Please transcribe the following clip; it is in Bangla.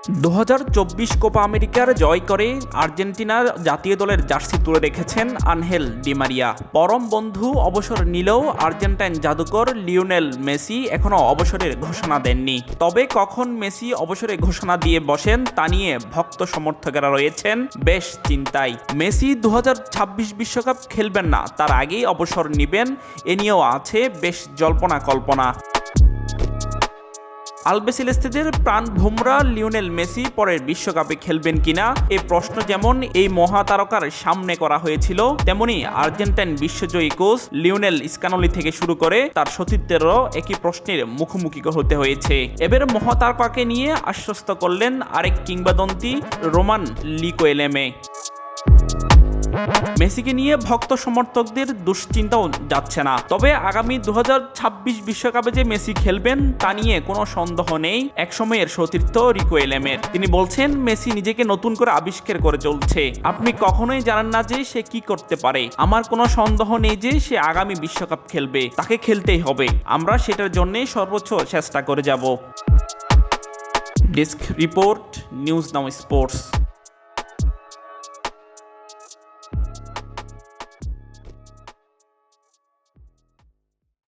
2024 কোপা আমেরিকার জয় করে আর্জেন্টিনার জাতীয় দলের জার্সি তুলে রেখেছেন আনহেল ডি মারিয়া। পরম বন্ধু অবসর নিলেও আর্জেন্টাইন জাদুকর লিওনেল মেসি এখনও অবসরের ঘোষণা দেননি। তবে কখন মেসি অবসরে ঘোষণা দিয়ে বসেন তা নিয়ে ভক্ত সমর্থকেরা রয়েছেন বেশ চিন্তায়। মেসি 2026 বিশ্বকাপ খেলবেন না, তার আগেই অবসর নেবেন, এ নিয়েও আছে বেশ জল্পনা কল্পনা। আলবিসেলেস্তেদের প্রাণভোমরা লিওনেল মেসি পরের বিশ্বকাপে খেলবেন কিনা এই প্রশ্ন যেমন এই মহাতারকার সামনে করা হয়েছিল, তেমনি আর্জেন্টাইন বিশ্বজয়ী কোচ লিওনেল স্কানোলি থেকে শুরু করে তার সতীর্থেরও একই প্রশ্নের মুখোমুখি হতে হয়েছে। এবার মহাতারকাকে নিয়ে আশ্বস্ত করলেন আরেক কিংবদন্তি রোমান লিকোয়েলেমে। মেসিকে নিয়ে ভক্ত সমর্থকদের দুশ্চিন্তাও যাচ্ছে না। তবে আগামী 2026 বিশ্বকাপে যে মেসি খেলবেন তা নিয়ে কোনো সন্দেহ নেই একসময়ের সতীর্থ রিকোয়েলেমের। তিনি বলছেন, মেসি নিজেকে নতুন করে আবিষ্কার করে চলছে, আপনি কখনোই জানেন না যে সে কি করতে পারে। আমার কোনো সন্দেহ নেই যে সে আগামী বিশ্বকাপ খেলবে, তাকে খেলতেই হবে, আমরা সেটার জন্যই সর্বোচ্চ চেষ্টা করে যাব। Desk report, news now sports.